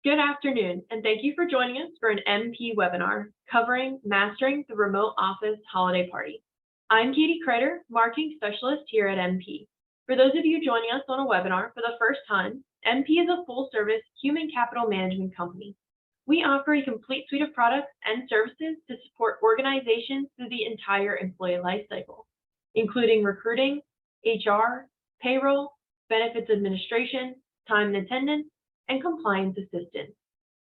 Good afternoon, and thank you for joining us for an MP webinar covering Mastering the Remote Office Holiday Party. I'm Katie Kreider, Marketing Specialist here at MP. For those of you joining us on a webinar for the first time, MP is a full-service human capital management company. We offer a complete suite of products and services to support organizations through the entire employee lifecycle, including recruiting, HR, payroll, benefits administration, time and attendance, and compliance assistance.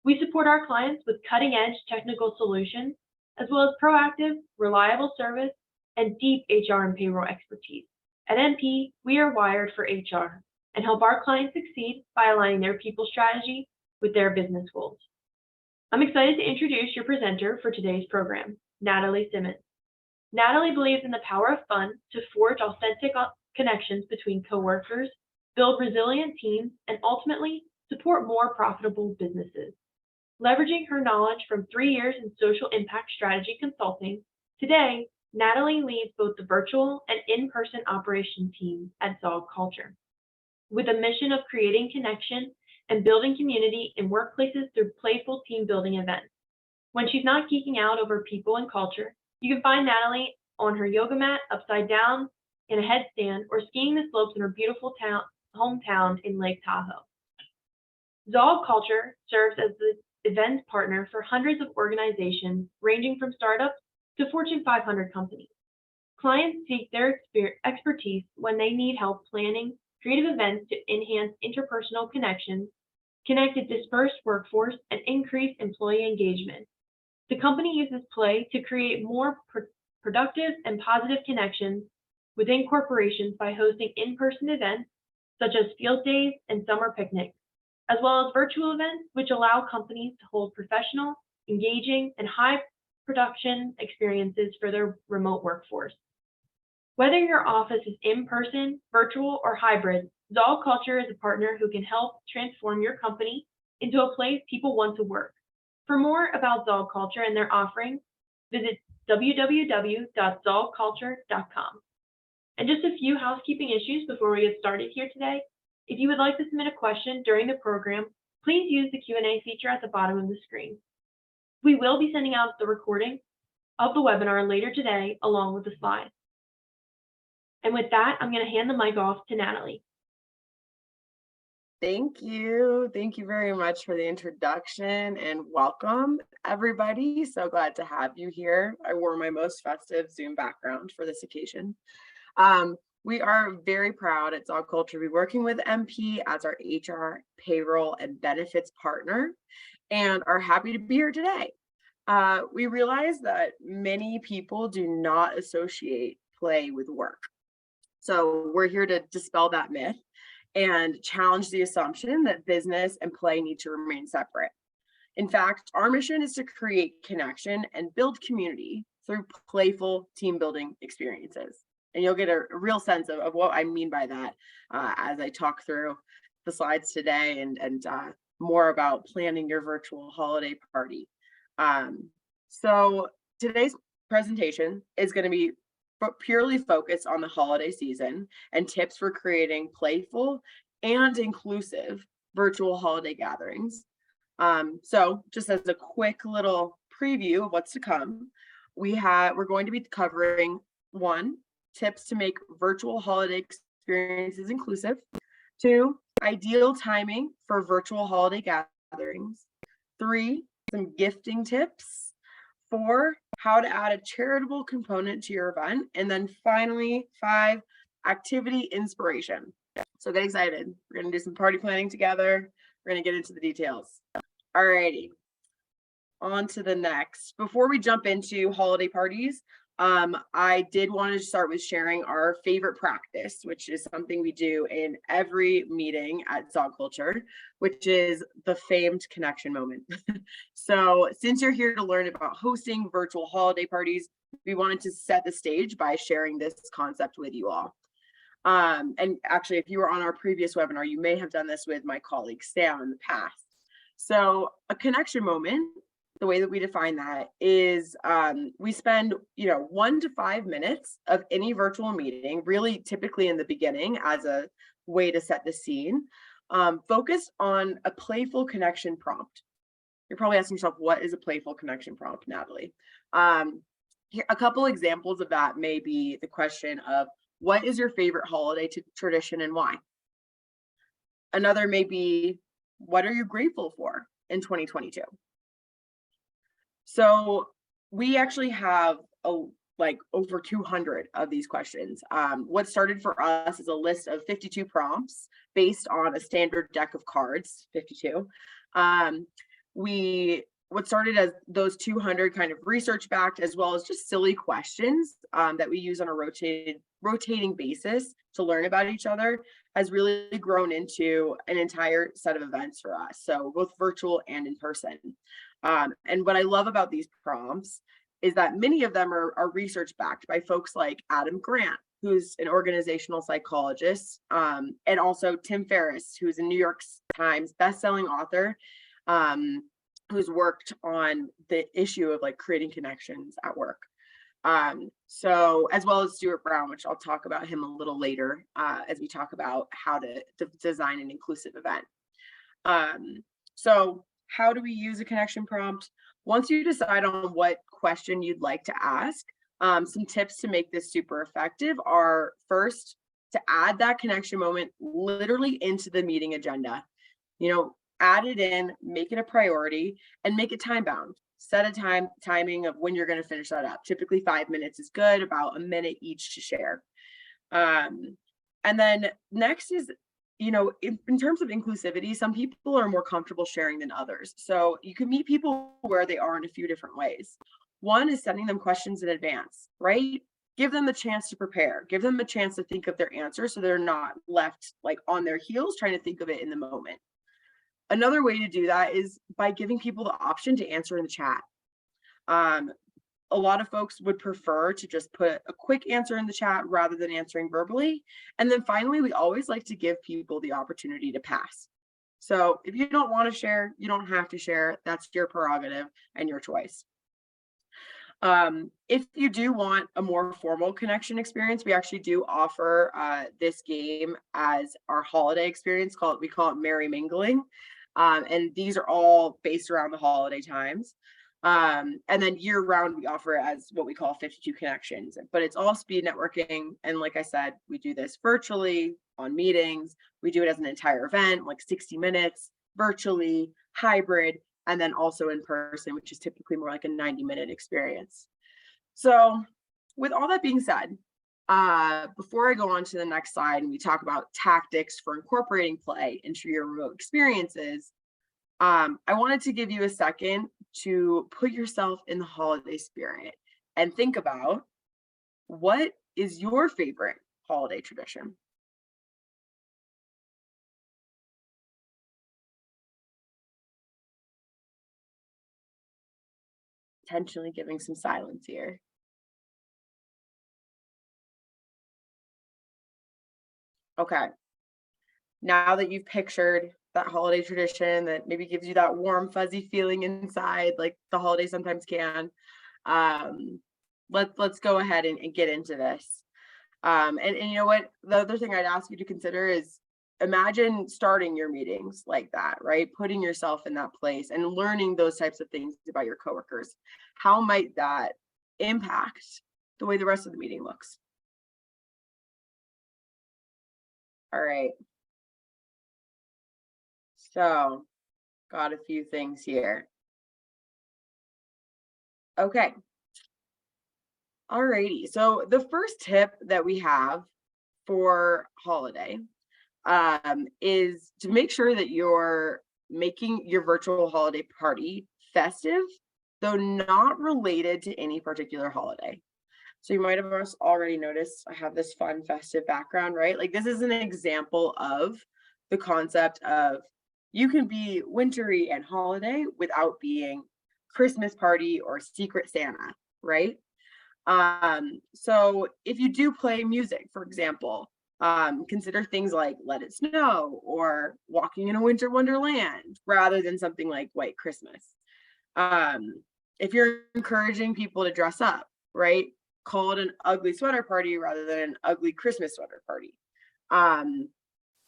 We support our clients with cutting-edge technical solutions, as well as proactive, reliable service, and deep HR and payroll expertise. At MP, we are wired for HR and help our clients succeed by aligning their people strategy with their business goals. I'm excited to introduce your presenter for today's program, Natalie Simmons. Natalie believes in the power of fun to forge authentic connections between coworkers, build resilient teams, and ultimately support more profitable businesses. Leveraging her knowledge from 3 years in social impact strategy consulting, today, Natalie leads both the virtual and in-person operation teams at ZogCulture, with a mission of creating connection and building community in workplaces through playful team building events. When she's not geeking out over people and culture, you can find Natalie on her yoga mat, upside down, in a headstand, or skiing the slopes in her beautiful hometown in Lake Tahoe. ZogCulture serves as the events partner for hundreds of organizations ranging from startups to Fortune 500 companies. Clients seek their expertise when they need help planning creative events to enhance interpersonal connections, connect a dispersed workforce, and increase employee engagement. The company uses play to create more productive and positive connections within corporations by hosting in-person events such as field days and summer picnics, as well as virtual events which allow companies to hold professional, engaging, and high production experiences for their remote workforce. Whether your office is in-person, virtual, or hybrid, ZogCulture is a partner who can help transform your company into a place people want to work. For more about ZogCulture and their offerings, visit www.zogculture.com. And just a few housekeeping issues before we get started here today. If you would like to submit a question during the program, please use the Q&A feature at the bottom of the screen. We will be sending out the recording of the webinar later today, along with the slides. And with that, I'm going to hand the mic off to Natalie. Thank you. Thank you very much for the introduction and welcome, everybody. So glad to have you here. I wore my most festive Zoom background for this occasion. We are very proud at ZogCulture to be working with MP as our HR, payroll, and benefits partner, and are happy to be here today. We realize that many people do not associate play with work. So we're here to dispel that myth and challenge the assumption that business and play need to remain separate. In fact, our mission is to create connection and build community through playful team building experiences. And you'll get a real sense of what I mean by that as I talk through the slides today and more about planning your virtual holiday party. So today's presentation is going to be purely focused on the holiday season and tips for creating playful and inclusive virtual holiday gatherings. So just as a quick little preview of what's to come, we're going to be covering 1, tips to make virtual holiday experiences inclusive. 2, ideal timing for virtual holiday gatherings. 3, some gifting tips. 4, how to add a charitable component to your event. And then finally, 5, activity inspiration. So get excited. We're going to do some party planning together. We're going to get into the details. All righty. On to the next. Before we jump into holiday parties, I did want to start with sharing our favorite practice, which is something we do in every meeting at ZogCulture, which is the famed connection moment. So since you're here to learn about hosting virtual holiday parties, we wanted to set the stage by sharing this concept with you all. And actually, if you were on our previous webinar, you may have done this with my colleague Sam in the past. So a connection moment, the way that we define that is we spend 1 to 5 minutes of any virtual meeting, really typically in the beginning as a way to set the scene, focused on a playful connection prompt. You're probably asking yourself, what is a playful connection prompt, Natalie? Here, a couple examples of that may be the question of, what is your favorite holiday tradition and why? Another may be, what are you grateful for in 2022? So we actually have like over 200 of these questions. What started for us is a list of 52 prompts based on a standard deck of cards, 52. What started as those 200 kind of research backed, as well as just silly questions that we use on a rotating basis to learn about each other, has really grown into an entire set of events for us. So both virtual and in person. And what I love about these prompts is that many of them are research backed by folks like Adam Grant, who's an organizational psychologist, and also Tim Ferriss, who's a New York Times bestselling author, who's worked on the issue of like creating connections at work. So as well as Stuart Brown, which I'll talk about him a little later as we talk about how to design an inclusive event. So how do we use a connection prompt? Once you decide on what question you'd like to ask, some tips to make this super effective are, first, to add that connection moment literally into the meeting agenda. Add it in, make it a priority, and make it time bound. Set a timing of when you're going to finish that up. Typically 5 minutes is good, about a minute each to share. And then next is, in terms of inclusivity, some people are more comfortable sharing than others. So you can meet people where they are in a few different ways. One is sending them questions in advance, right? Give them the chance to prepare. Give them a chance to think of their answer so they're not left like on their heels trying to think of it in the moment. Another way to do that is by giving people the option to answer in the chat. A lot of folks would prefer to just put a quick answer in the chat rather than answering verbally. And then finally, we always like to give people the opportunity to pass. So if you don't want to share, you don't have to share. That's your prerogative and your choice. If you do want a more formal connection experience, we actually do offer this game as our holiday experience. We call it Merry Mingling. And these are all based around the holiday times. And then year round, we offer it as what we call 52 connections, but it's all speed networking. And like I said, we do this virtually on meetings. We do it as an entire event, like 60 minutes, virtually, hybrid, and then also in person, which is typically more like a 90-minute experience. So with all that being said, before I go on to the next slide and we talk about tactics for incorporating play into your remote experiences, I wanted to give you a second to put yourself in the holiday spirit and think about, what is your favorite holiday tradition? Intentionally giving some silence here. Okay. Now that you've pictured that holiday tradition that maybe gives you that warm, fuzzy feeling inside, like the holidays sometimes can, let's go ahead and get into this. And you know what? The other thing I'd ask you to consider is, imagine starting your meetings like that, right? Putting yourself in that place and learning those types of things about your coworkers. How might that impact the way the rest of the meeting looks? All right. So, got a few things here. Okay. Alrighty. So the first tip that we have for holiday is to make sure that you're making your virtual holiday party festive, though not related to any particular holiday. So you might have already noticed I have this fun festive background, right? Like this is an example of the concept of, you can be wintry and holiday without being Christmas party or Secret Santa, right? So if you do play music, for example, consider things like Let It Snow or Walking in a Winter Wonderland rather than something like White Christmas. If you're encouraging people to dress up, right, call it an ugly sweater party rather than an ugly Christmas sweater party.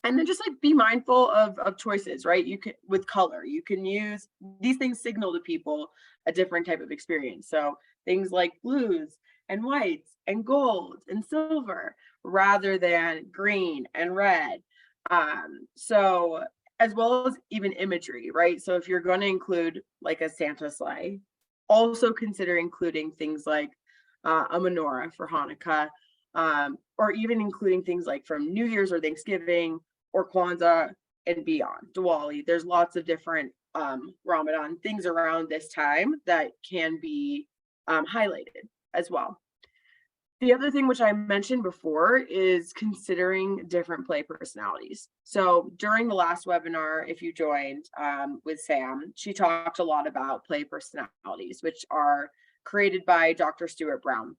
And then just like be mindful of choices, right? You can, with color, you can use these things signal to people a different type of experience. So things like blues and whites and gold and silver rather than green and red. So as well as even imagery, right? So if you're going to include like a Santa sleigh, also consider including things like a menorah for Hanukkah, or even including things like from New Year's or Thanksgiving or Kwanzaa and beyond, Diwali. There's lots of different Ramadan things around this time that can be highlighted as well. The other thing which I mentioned before is considering different play personalities. So during the last webinar, if you joined with Sam, she talked a lot about play personalities, which are created by Dr. Stuart Brown.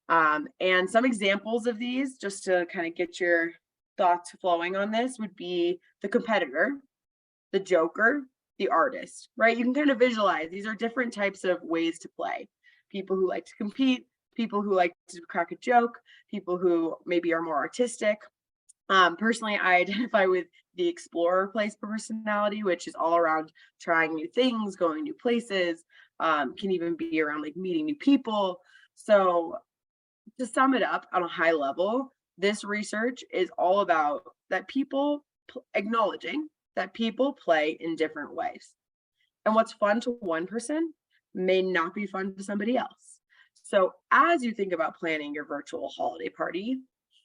And some examples of these, just to kind of get your thoughts flowing on this, would be the competitor, the joker, the artist, right? You can kind of visualize these are different types of ways to play. People who like to compete, people who like to crack a joke, people who maybe are more artistic. Personally, I identify with the explorer place personality, which is all around trying new things, going new places, can even be around like meeting new people. So to sum it up on a high level, this research is all about that people acknowledging that people play in different ways. And what's fun to one person may not be fun to somebody else. So as you think about planning your virtual holiday party,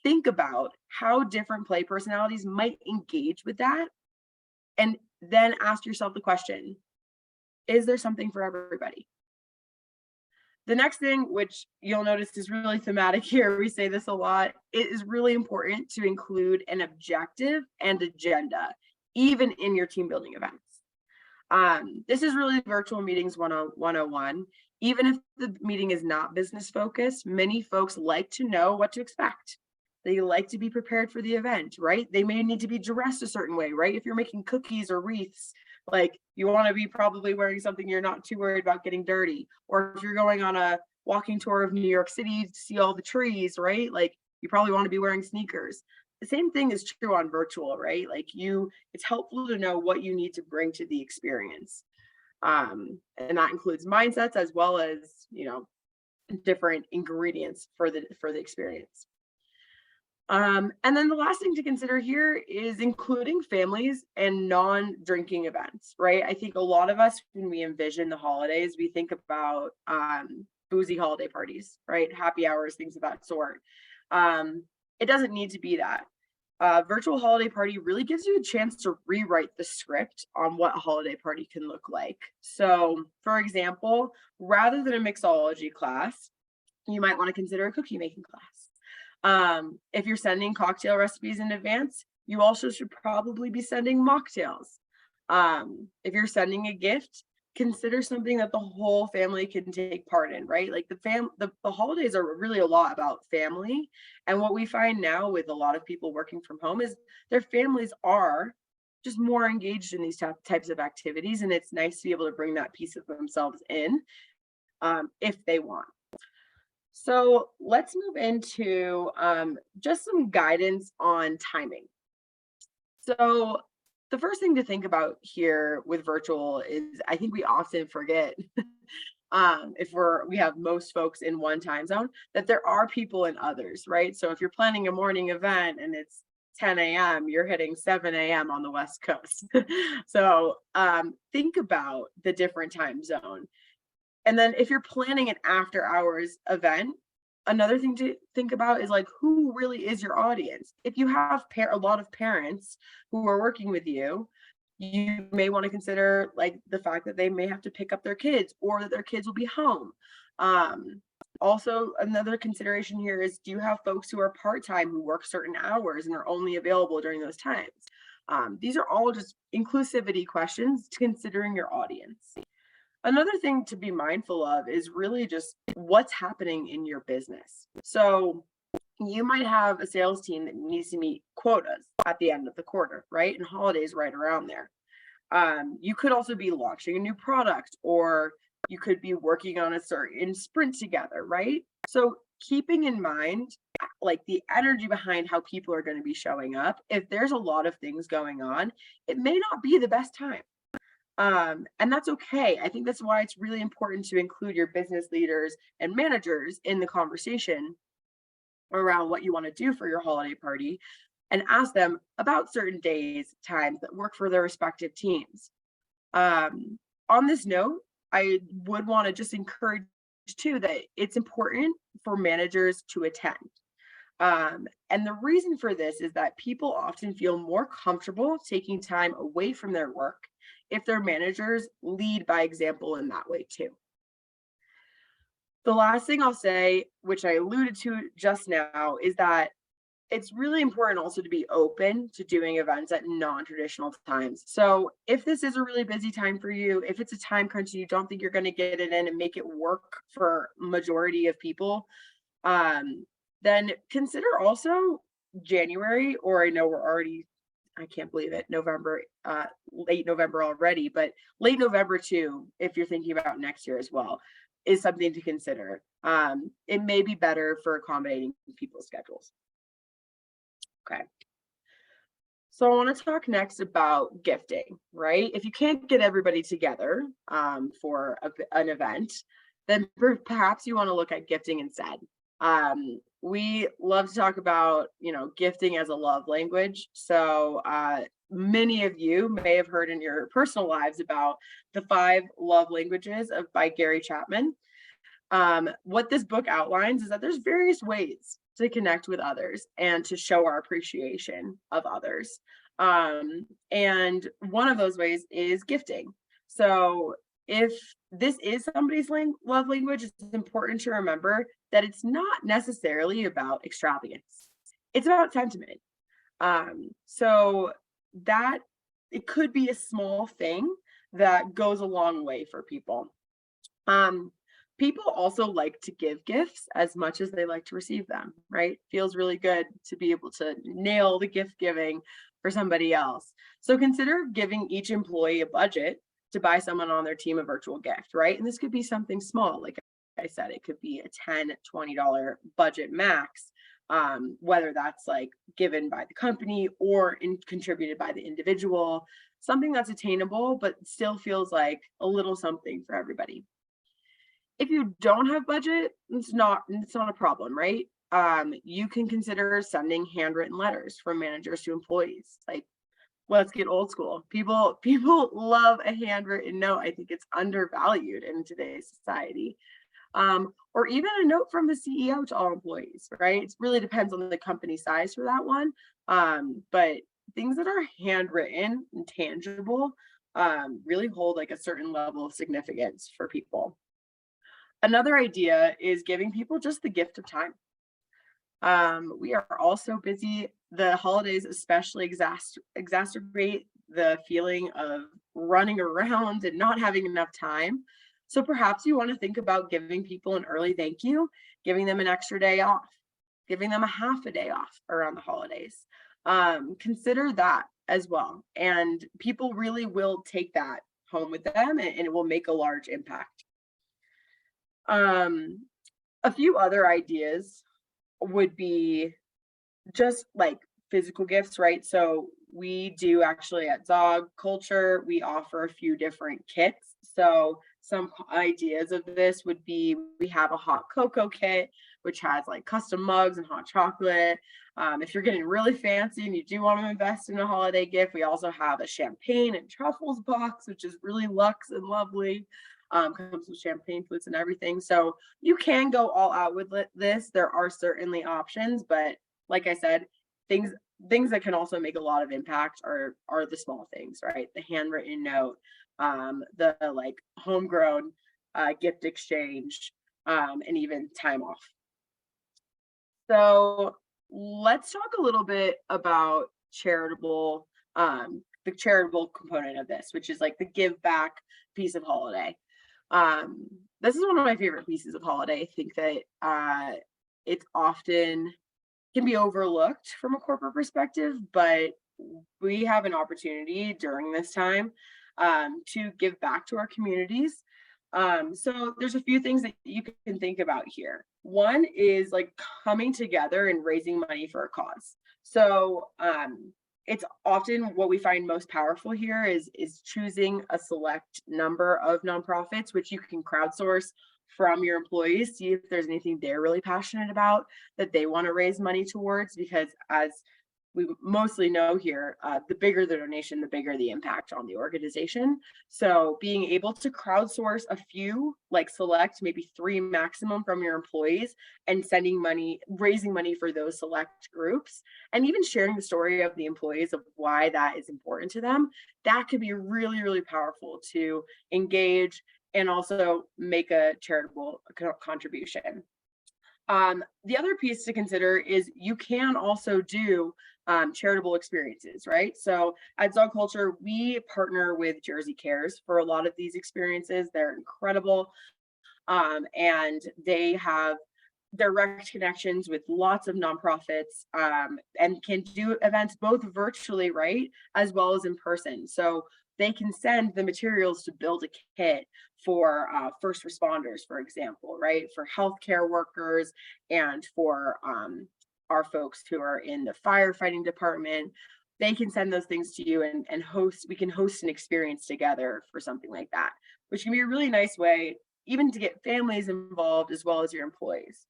think about how different play personalities might engage with that. And then ask yourself the question, is there something for everybody? The next thing, which you'll notice is really thematic here, we say this a lot, it is really important to include an objective and agenda, even in your team building events. This is really virtual meetings 101. Even if the meeting is not business focused, many folks like to know what to expect. They like to be prepared for the event, right? They may need to be dressed a certain way, right? If you're making cookies or wreaths, like you want to be probably wearing something you're not too worried about getting dirty. Or if you're going on a walking tour of New York City to see all the trees, right? Like you probably want to be wearing sneakers. The same thing is true on virtual, right? Like it's helpful to know what you need to bring to the experience. And that includes mindsets as well as, different ingredients for the experience. And then the last thing to consider here is including families and non-drinking events, right? I think a lot of us, when we envision the holidays, we think about boozy holiday parties, right? Happy hours, things of that sort. It doesn't need to be that. Virtual holiday party really gives you a chance to rewrite the script on what a holiday party can look like. So, for example, rather than a mixology class, you might want to consider a cookie making class. If you're sending cocktail recipes in advance, you also should probably be sending mocktails. If you're sending a gift, consider something that the whole family can take part in, right? Like the holidays are really a lot about family. And what we find now with a lot of people working from home is their families are just more engaged in these types of activities. And it's nice to be able to bring that piece of themselves in if they want. So let's move into just some guidance on timing. So the first thing to think about here with virtual is I think we often forget if we have most folks in one time zone, that there are people in others, right? So if you're planning a morning event and it's 10 a.m., you're hitting 7 a.m. on the West Coast. So think about the different time zone. And then if you're planning an after hours event, another thing to think about is like, who really is your audience? If you have a lot of parents who are working with you, you may want to consider like the fact that they may have to pick up their kids or that their kids will be home. Also, another consideration here is, do you have folks who are part-time who work certain hours and are only available during those times? These are all just inclusivity questions to considering your audience. Another thing to be mindful of is really just what's happening in your business. So you might have a sales team that needs to meet quotas at the end of the quarter, right? And holidays right around there. You could also be launching a new product, or you could be working on a certain sprint together, right? So keeping in mind like the energy behind how people are going to be showing up. If there's a lot of things going on, it may not be the best time. And that's okay. I think that's why it's really important to include your business leaders and managers in the conversation around what you want to do for your holiday party and ask them about certain days, times that work for their respective teams. On this note, I would want to just encourage too that it's important for managers to attend. And the reason for this is that people often feel more comfortable taking time away from their work if their managers lead by example in that way too. The last thing I'll say, which I alluded to just now, is that it's really important also to be open to doing events at non-traditional times. So if this is a really busy time for you, if it's a time crunch and you don't think you're going to get it in and make it work for majority of people, then consider also January, or I know we're already, I can't believe it, November, late November already, but late November too, if you're thinking about next year as well, is something to consider. It may be better for accommodating people's schedules. Okay. So I want to talk next about gifting, right? If you can't get everybody together for an event, then perhaps you want to look at gifting instead. We love to talk about, gifting as a love language. So many of you may have heard in your personal lives about the 5 love languages by Gary Chapman. What this book outlines is that there's various ways to connect with others and to show our appreciation of others. And one of those ways is gifting. So if this is somebody's love language, it's important to remember that it's not necessarily about extravagance. It's about sentiment. So that it could be a small thing that goes a long way for people. People also like to give gifts as much as they like to receive them, right? Feels really good to be able to nail the gift giving for somebody else. So consider giving each employee a budget to buy someone on their team a virtual gift, right? And this could be something small. Like I said, it could be a $10, $20 budget max, whether that's like given by the company or contributed by the individual, something that's attainable, but still feels like a little something for everybody. If you don't have budget, it's not a problem, right? You can consider sending handwritten letters from managers to employees. Like, let's get old school. People love a handwritten note. I think it's undervalued in today's society. Or even a note from the CEO to all employees, right? It really depends on the company size for that one. But things that are handwritten and tangible really hold like a certain level of significance for people. Another idea is giving people just the gift of time. We are all so busy. The holidays especially exacerbate the feeling of running around and not having enough time. So perhaps you want to think about giving people an early thank you, giving them an extra day off, giving them a half a day off around the holidays. Consider that as well. And people really will take that home with them, and it will make a large impact. A few other ideas would be just like physical gifts, right? So we do actually at ZogCulture, we offer a few different kits. So some ideas of this would be, we have a hot cocoa kit, which has like custom mugs and hot chocolate. If you're getting really fancy and you do want to invest in a holiday gift, we also have a champagne and truffles box, which is really luxe and lovely. Comes with champagne flutes and everything. So you can go all out with this. There are certainly options, but like I said, things that can also make a lot of impact are the small things, right? The handwritten note, the like homegrown gift exchange, and even time off. So let's talk a little bit about charitable, the charitable component of this, which is like the give back piece of holiday. This is one of my favorite pieces of holiday. I think that it's often can be overlooked from a corporate perspective, but we have an opportunity during this time to give back to our communities. So there's a few things that you can think about here. One is like coming together and raising money for a cause. So it's often what we find most powerful here is choosing a select number of nonprofits, which you can crowdsource from your employees, see if there's anything they're really passionate about that they want to raise money towards, because as we mostly know here, the bigger the donation, the bigger the impact on the organization. So being able to crowdsource a few, like select maybe 3 maximum from your employees and sending money, raising money for those select groups, and even sharing the story of the employees of why that is important to them, that could be really, really powerful to engage and also make a charitable contribution. The other piece to consider is you can also do charitable experiences, right? So at ZogCulture, we partner with Jersey Cares for a lot of these experiences. They're incredible. And they have direct connections with lots of nonprofits, and can do events both virtually, right, as well as in person. So they can send the materials to build a kit for first responders, for example, right, for healthcare workers and for our folks who are in the firefighting department. They can send those things to you and we can host an experience together for something like that, which can be a really nice way even to get families involved as well as your employees.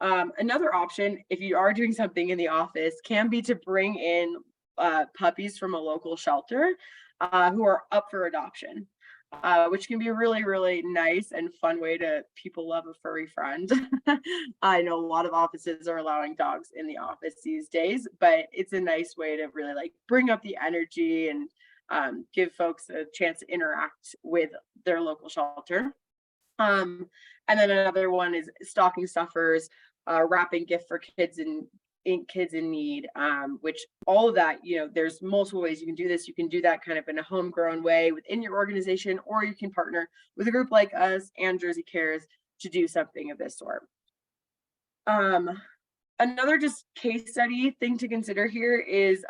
Another option, if you are doing something in the office, can be to bring in puppies from a local shelter who are up for adoption, which can be a really, really nice and fun way to people love a furry friend. I know a lot of offices are allowing dogs in the office these days, but it's a nice way to really like bring up the energy and give folks a chance to interact with their local shelter. And then another one is stocking stuffers, wrapping gift for kids in need, which all of that, there's multiple ways you can do this. You can do that kind of in a homegrown way within your organization, or you can partner with a group like us and Jersey Cares to do something of this sort. Another just case study thing to consider here is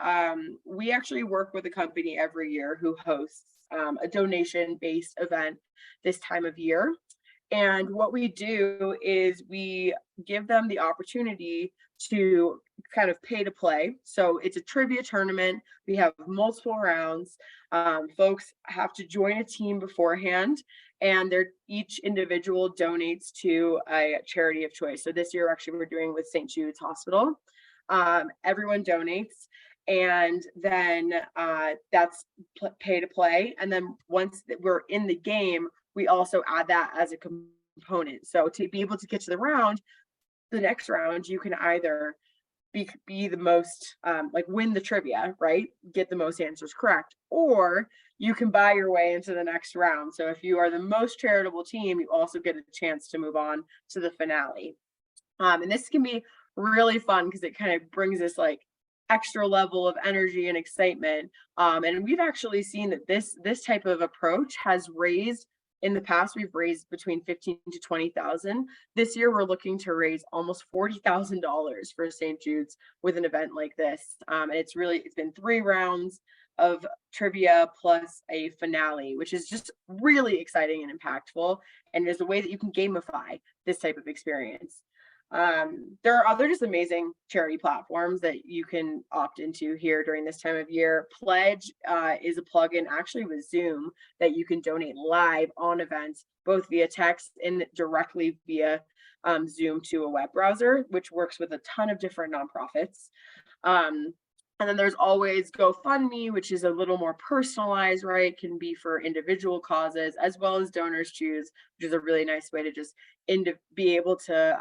we actually work with a company every year who hosts a donation-based event this time of year. And what we do is we give them the opportunity to kind of pay to play. So it's a trivia tournament. We have multiple rounds. Folks have to join a team beforehand, and each individual donates to a charity of choice. So this year, actually, we're doing with St. Jude's Hospital. Everyone donates, and then that's pay to play. And then once we're in the game, we also add that as a component. So to be able to get to the next round, you can either be the most like win the trivia, right? Get the most answers correct, or you can buy your way into the next round. So if you are the most charitable team, you also get a chance to move on to the finale. And this can be really fun because it kind of brings this like extra level of energy and excitement. And we've actually seen that this type of approach has raised, in the past, we've raised between 15 to 20,000. This year, we're looking to raise almost $40,000 for St. Jude's with an event like this. And it's been 3 rounds of trivia plus a finale, which is just really exciting and impactful. And there's a way that you can gamify this type of experience. There are other just amazing charity platforms that you can opt into here during this time of year. Pledge is a plugin actually with Zoom that you can donate live on events, both via text and directly via Zoom to a web browser, which works with a ton of different nonprofits. And then there's always GoFundMe, which is a little more personalized, right? Can be for individual causes, as well as Donors Choose, which is a really nice way to just be able to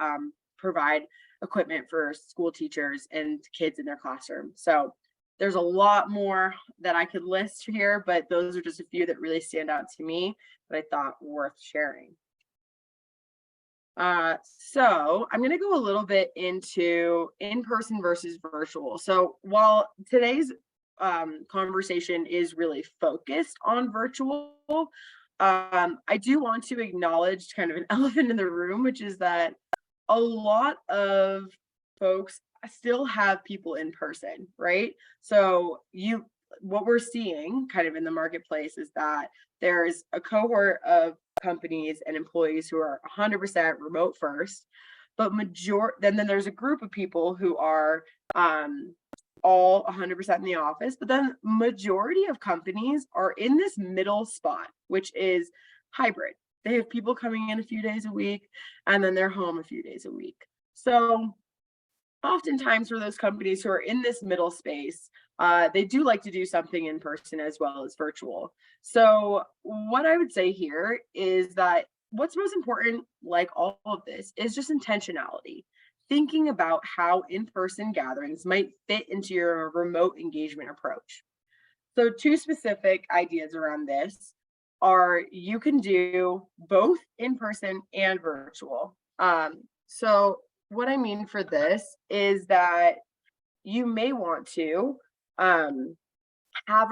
provide equipment for school teachers and kids in their classroom. So there's a lot more that I could list here, but those are just a few that really stand out to me that I thought worth sharing. So I'm going to go a little bit into in-person versus virtual. So while today's conversation is really focused on virtual, I do want to acknowledge kind of an elephant in the room, which is that a lot of folks still have people in person, right? So what we're seeing kind of in the marketplace is that there's a cohort of companies and employees who are 100% remote first, but then there's a group of people who are all 100% in the office, but then majority of companies are in this middle spot, which is hybrid. They have people coming in a few days a week, and then they're home a few days a week. So oftentimes for those companies who are in this middle space, they do like to do something in person as well as virtual. So what I would say here is that what's most important, like all of this, is just intentionality. Thinking about how in-person gatherings might fit into your remote engagement approach. So two specific ideas around this are you can do both in-person and virtual. So what I mean for this is that you may want to have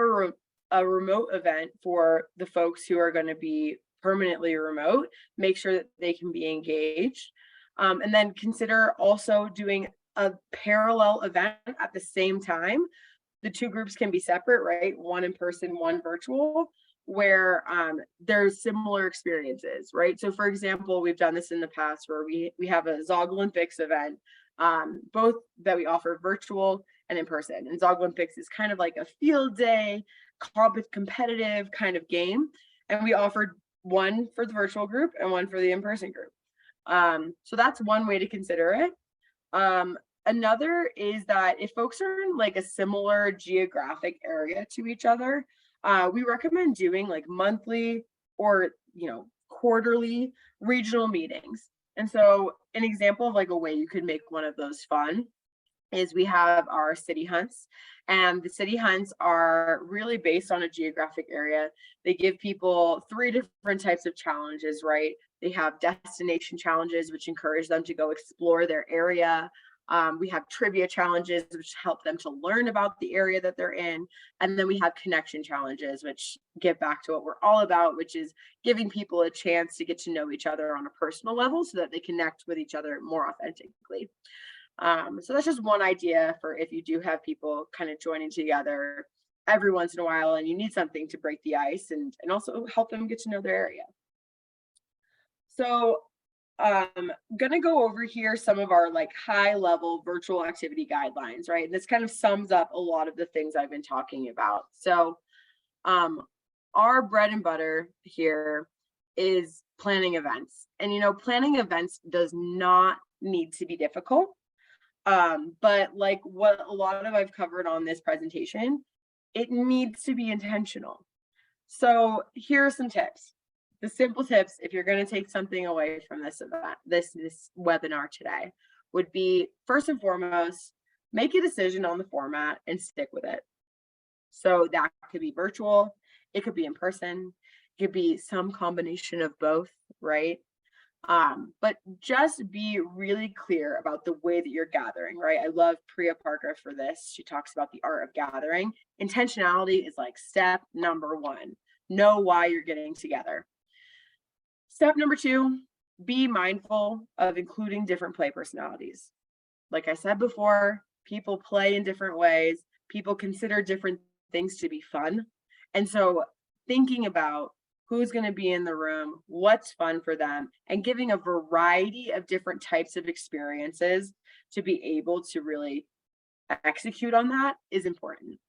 a remote event for the folks who are going to be permanently remote, make sure that they can be engaged. And then consider also doing a parallel event at the same time. The two groups can be separate, right? One in person, one virtual, where there's similar experiences, right? So for example, we've done this in the past where we have a Zog Olympics event, both that we offer virtual and in person. And Zog Olympics is kind of like a field day, competitive kind of game. And we offered one for the virtual group and one for the in-person group. So that's one way to consider it. Another is that if folks are in like a similar geographic area to each other, we recommend doing like monthly or, quarterly regional meetings. And so an example of like a way you could make one of those fun is we have our city hunts, and the city hunts are really based on a geographic area. They give people 3 different types of challenges, right? They have destination challenges, which encourage them to go explore their area. We have trivia challenges, which help them to learn about the area that they're in. And then we have connection challenges, which get back to what we're all about, which is giving people a chance to get to know each other on a personal level so that they connect with each other more authentically. So that's just one idea for if you do have people kind of joining together every once in a while and you need something to break the ice and also help them get to know their area. So gonna go over here some of our like high level virtual activity guidelines, right? And this kind of sums up a lot of the things I've been talking about. So our bread and butter here is planning events. And planning events does not need to be difficult. But like what a lot of I've covered on this presentation, it needs to be intentional. So here are some tips. The simple tips, if you're going to take something away from this event, this webinar today, would be first and foremost, make a decision on the format and stick with it. So that could be virtual, it could be in person, it could be some combination of both, right? But just be really clear about the way that you're gathering, right? I love Priya Parker for this. She talks about the art of gathering. Intentionality is like step number 1. Know why you're getting together. Step number 2, be mindful of including different play personalities. Like I said before, people play in different ways. People consider different things to be fun. And so thinking about who's going to be in the room, what's fun for them, and giving a variety of different types of experiences to be able to really execute on that is important.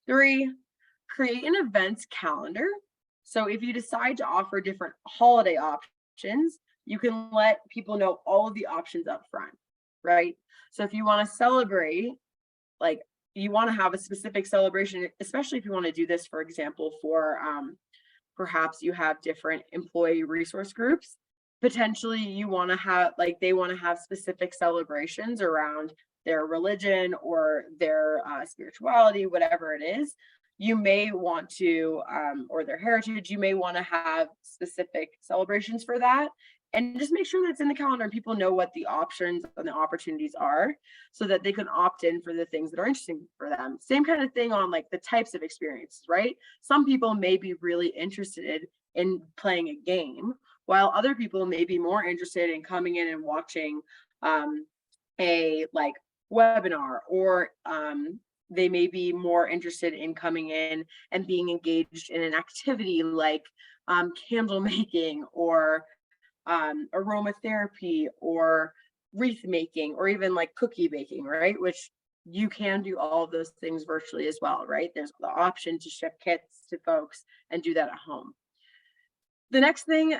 3, create an events calendar. So if you decide to offer different holiday options, you can let people know all of the options up front, right? So if you want to celebrate, like you want to have a specific celebration, especially if you want to do this, for example, for perhaps you have different employee resource groups, potentially you want to have, like they want to have specific celebrations around their religion or their spirituality, whatever it is. You may want to, or their heritage, you may want to have specific celebrations for that. And just make sure that it's in the calendar and people know what the options and the opportunities are so that they can opt in for the things that are interesting for them. Same kind of thing on like the types of experiences, right? Some people may be really interested in playing a game, while other people may be more interested in coming in and watching a like webinar, or they may be more interested in coming in and being engaged in an activity like candle making or aromatherapy or wreath making or even like cookie baking, right? Which you can do all of those things virtually as well, right? There's the option to ship kits to folks and do that at home. The next thing,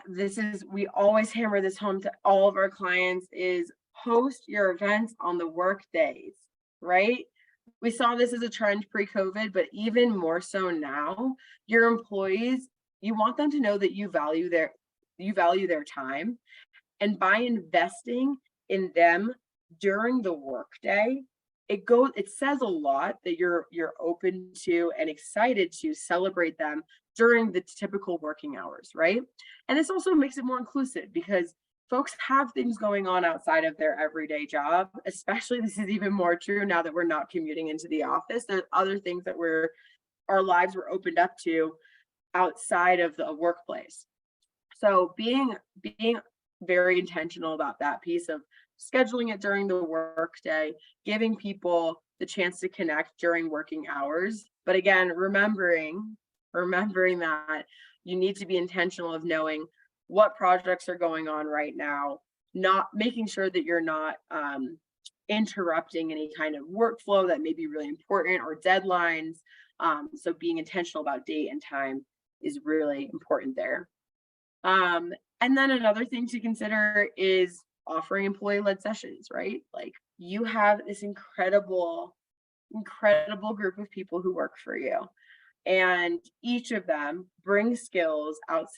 we always hammer this home to all of our clients, is host your events on the work days, right? We saw this as a trend pre-COVID, but even more so now, your employees, you want them to know that you value their time. And by investing in them during the workday, it says a lot that you're open to and excited to celebrate them during the typical working hours, right? And this also makes it more inclusive because folks have things going on outside of their everyday job. Especially, this is even more true now that we're not commuting into the office. There's other things that our lives were opened up to outside of the workplace. So being very intentional about that piece of scheduling it during the workday, giving people the chance to connect during working hours. But again, remembering that you need to be intentional of knowing what projects are going on right now, not making sure that you're not interrupting any kind of workflow that may be really important or deadlines. So being intentional about date and time is really important there. And then another thing to consider is offering employee-led sessions, right? Like, you have this incredible group of people who work for you, and each of them brings skills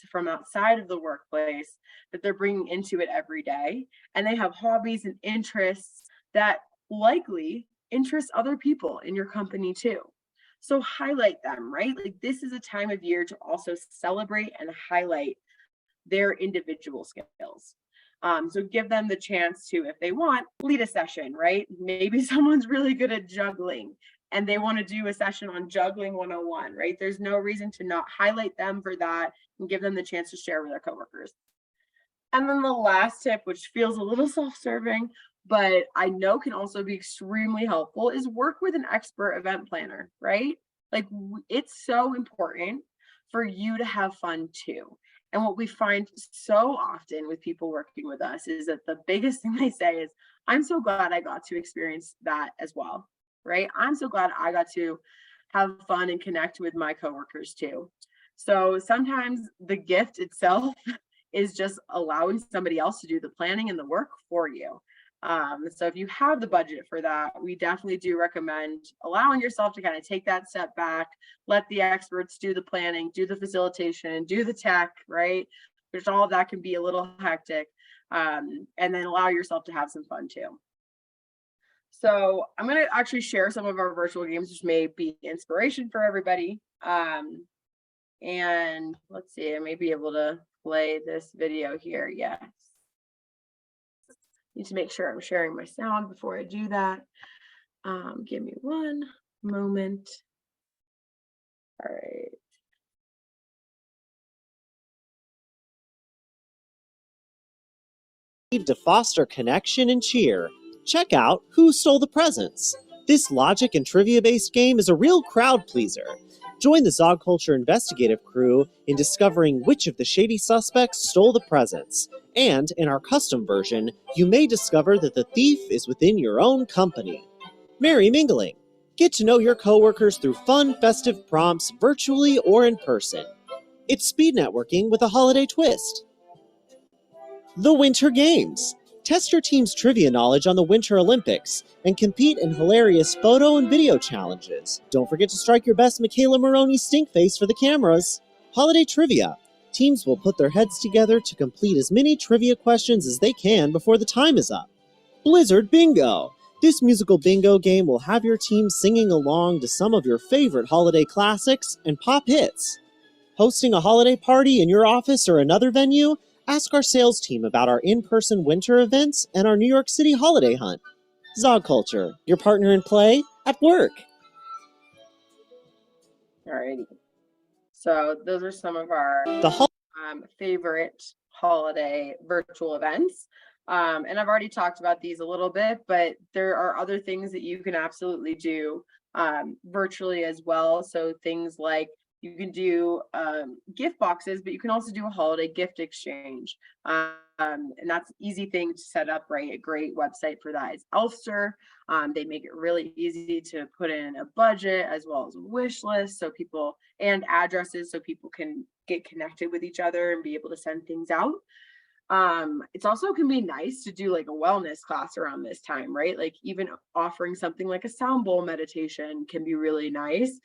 from outside of the workplace that they're bringing into it every day. And they have hobbies and interests that likely interest other people in your company too. So highlight them, right? Like, this is a time of year to also celebrate and highlight their individual skills. So give them the chance to, if they want, lead a session, right? Maybe someone's really good at juggling and they want to do a session on juggling 101, right? There's no reason to not highlight them for that and give them the chance to share with their coworkers. And then the last tip, which feels a little self-serving, but I know can also be extremely helpful, is work with an expert event planner, right? Like, it's so important for you to have fun too. And what we find so often with people working with us is that the biggest thing they say is, I'm so glad I got to experience that as well, right? I'm so glad I got to have fun and connect with my coworkers too. So sometimes the gift itself is just allowing somebody else to do the planning and the work for you. So if you have the budget for that, we definitely do recommend allowing yourself to kind of take that step back, let the experts do the planning, do the facilitation, do the tech, right? Which all of that can be a little hectic, and then allow yourself to have some fun too. So I'm going to actually share some of our virtual games, which may be inspiration for everybody. And let's see, I may be able to play this video here. Yes. Need to make sure I'm sharing my sound before I do that. Give me one moment. All right. To foster connection and cheer, check out Who Stole the Presents. This logic and trivia-based game is a real crowd pleaser. Join the ZogCulture investigative crew in discovering which of the shady suspects stole the presents. And in our custom version, you may discover that the thief is within your own company. Merry mingling. Get to know your coworkers through fun, festive prompts, virtually or in person. It's speed networking with a holiday twist. The Winter Games. Test your team's trivia knowledge on the Winter Olympics and compete in hilarious photo and video challenges. Don't forget to strike your best Michaela Maroney stink face for the cameras. Holiday Trivia. Teams will put their heads together to complete as many trivia questions as they can before the time is up. Blizzard Bingo. This musical bingo game will have your team singing along to some of your favorite holiday classics and pop hits. Hosting a holiday party in your office or another venue? Ask our sales team about our in-person winter events and our New York City holiday hunt. ZogCulture, your partner in play at work. Alrighty. So those are some of our favorite holiday virtual events. And I've already talked about these a little bit, but there are other things that you can absolutely do virtually as well. So things like You can do gift boxes, but you can also do a holiday gift exchange. And that's an easy thing to set up, right? A great website for that is Elfster. They make it really easy to put in a budget as well as a wish list so people and addresses so people can get connected with each other and be able to send things out. It's also can be nice to do like a wellness class around this time, right? Like even offering something like a sound bowl meditation can be really nice.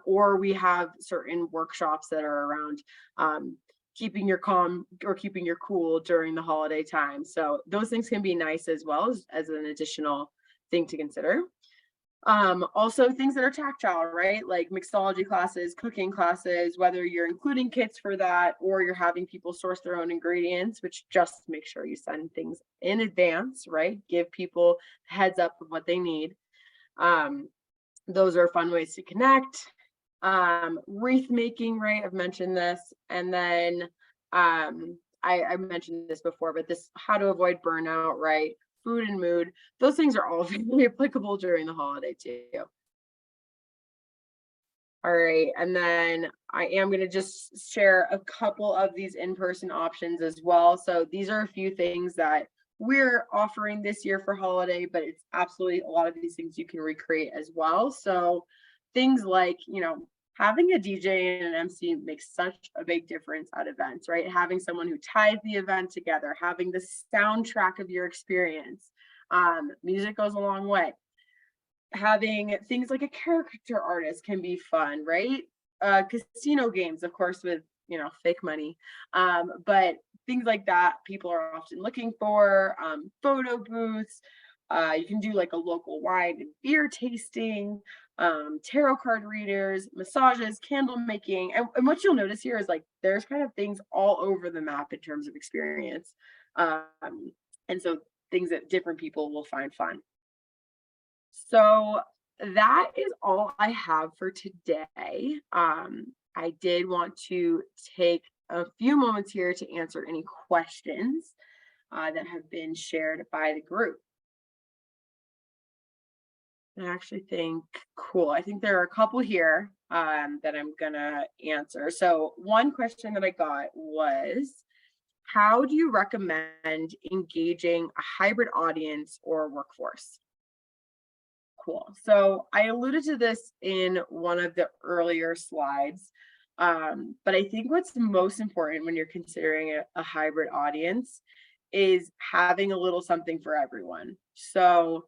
Or we have certain workshops that are around keeping your calm or keeping your cool during the holiday time. So those things can be nice as well as an additional thing to consider. Also things that are tactile, right? Like mixology classes, cooking classes, whether you're including kits for that or you're having people source their own ingredients, which just make sure you send things in advance, right? Give people heads up of what they need. Those are fun ways to connect. Wreath making, right? I've mentioned this. And then I mentioned this before, but this how to avoid burnout, right? Food and mood, those things are all very applicable during the holiday too. All right, and then I am going to just share a couple of these in-person options as well. So these are a few things that we're offering this year for holiday, but it's absolutely a lot of these things you can recreate as well. So things like, having a DJ and an MC makes such a big difference at events, right? Having someone who ties the event together, having the soundtrack of your experience. Music goes a long way. Having things like a character artist can be fun, right? Casino games, of course, with, fake money. But things like that, people are often looking for. Photo booths. You can do like a local wine and beer tasting. Tarot card readers, massages, candle making. And what you'll notice here is like there's kind of things all over the map in terms of experience. And so things that different people will find fun. So that is all I have for today. I did want to take a few moments here to answer any questions that have been shared by the group. I actually think, cool. I think there are a couple here that I'm gonna answer. So one question that I got was, how do you recommend engaging a hybrid audience or workforce? Cool. So I alluded to this in one of the earlier slides, but I think what's most important when you're considering a hybrid audience is having a little something for everyone. So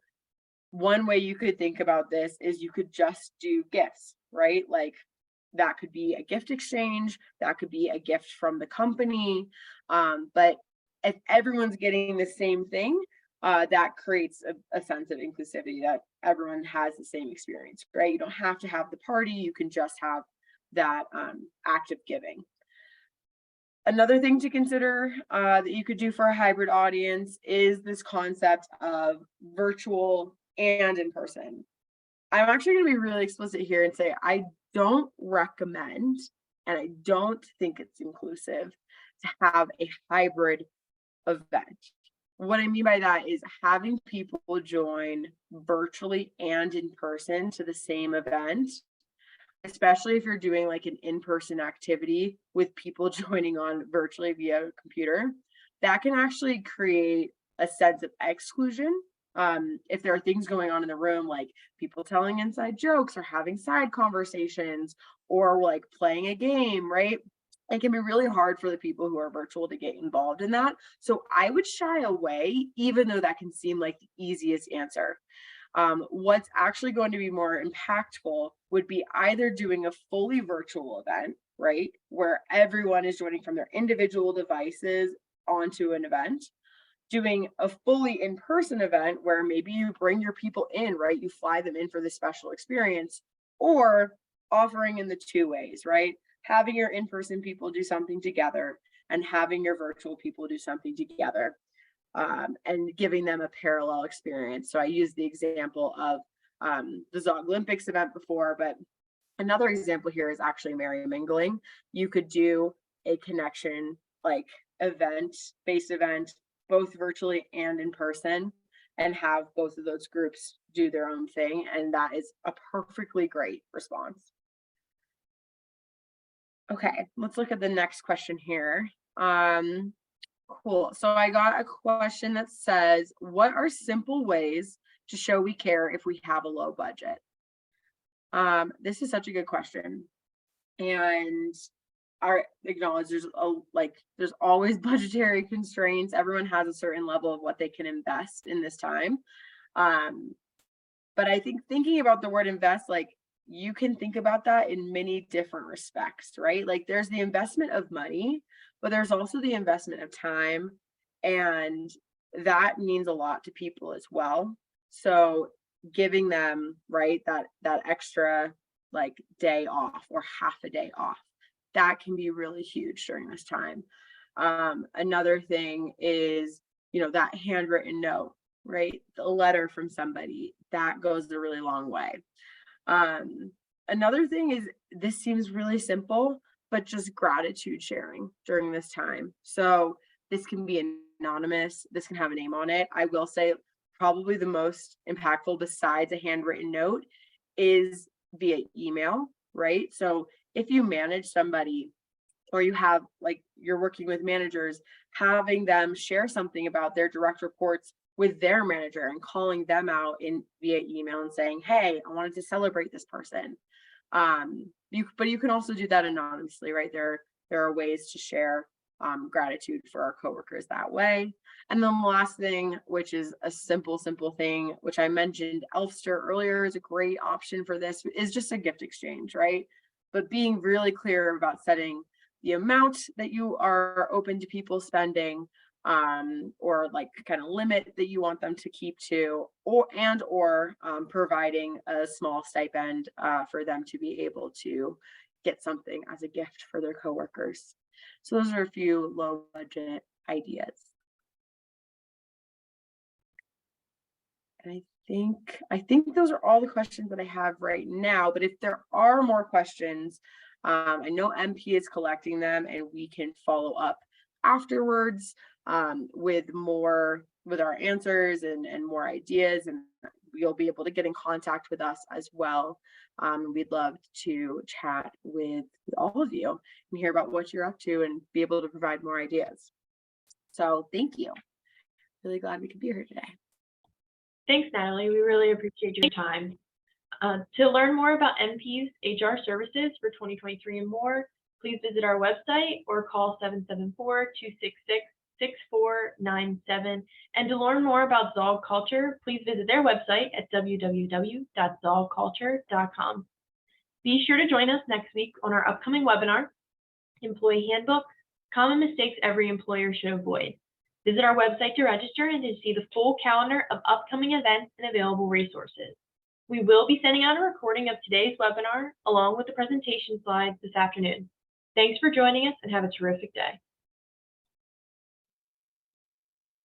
one way you could think about this is you could just do gifts, right? Like that could be a gift exchange, that could be a gift from the company. But if everyone's getting the same thing, that creates a sense of inclusivity that everyone has the same experience, right? You don't have to have the party, you can just have that act of giving. Another thing to consider that you could do for a hybrid audience is this concept of virtual and in person. I'm actually going to be really explicit here and say I don't recommend and I don't think it's inclusive to have a hybrid event. What I mean by that is having people join virtually and in person to the same event, especially if you're doing like an in-person activity with people joining on virtually via a computer, that can actually create a sense of exclusion. If there are things going on in the room, like people telling inside jokes or having side conversations or like playing a game, right? It can be really hard for the people who are virtual to get involved in that. So I would shy away, even though that can seem like the easiest answer. What's actually going to be more impactful would be either doing a fully virtual event, right? Where everyone is joining from their individual devices onto an event, doing a fully in-person event where maybe you bring your people in, right? You fly them in for this special experience, or offering in the two ways, right? Having your in-person people do something together and having your virtual people do something together, and giving them a parallel experience. So I used the example of the Zog Olympics event before, but another example here is actually merry mingling. You could do a connection like event-based event, both virtually and in person, and have both of those groups do their own thing. And that is a perfectly great response. Okay, let's look at the next question here. Cool. So I got a question that says, what are simple ways to show we care if we have a low budget? This is such a good question. And I acknowledge there's always budgetary constraints. Everyone has a certain level of what they can invest in this time. But I think thinking about the word invest, like you can think about that in many different respects, right? Like there's the investment of money, but there's also the investment of time. And that means a lot to people as well. So giving them, right, that extra like day off or half a day off, that can be really huge during this time. Another thing is, that handwritten note, right? The letter from somebody that goes a really long way. Another thing is, this seems really simple, but just gratitude sharing during this time. So this can be anonymous, this can have a name on it. I will say probably the most impactful besides a handwritten note is via email, right? So if you manage somebody or you have you're working with managers, having them share something about their direct reports with their manager and calling them out via email and saying, hey, I wanted to celebrate this person. But you can also do that anonymously, right? There are ways to share gratitude for our coworkers that way. And then the last thing, which is a simple thing, which I mentioned, Elfster earlier is a great option for this, is just a gift exchange, right? But being really clear about setting the amount that you are open to people spending, or kind of limit that you want them to keep to, or providing a small stipend for them to be able to get something as a gift for their coworkers. So those are a few low budget ideas. And I think those are all the questions that I have right now, but if there are more questions, I know MP is collecting them and we can follow up afterwards with our answers and more ideas, and you'll be able to get in contact with us as well. We'd love to chat with all of you and hear about what you're up to and be able to provide more ideas. So thank you. Really glad we could be here today. Thanks, Natalie. We really appreciate your time. To learn more about MP's HR services for 2023 and more, please visit our website or call 774-266-6497. And to learn more about ZogCulture, please visit their website at www.zogculture.com. Be sure to join us next week on our upcoming webinar, Employee Handbook, Common Mistakes Every Employer Should Avoid. Visit our website to register and to see the full calendar of upcoming events and available resources. We will be sending out a recording of today's webinar along with the presentation slides this afternoon. Thanks for joining us and have a terrific day.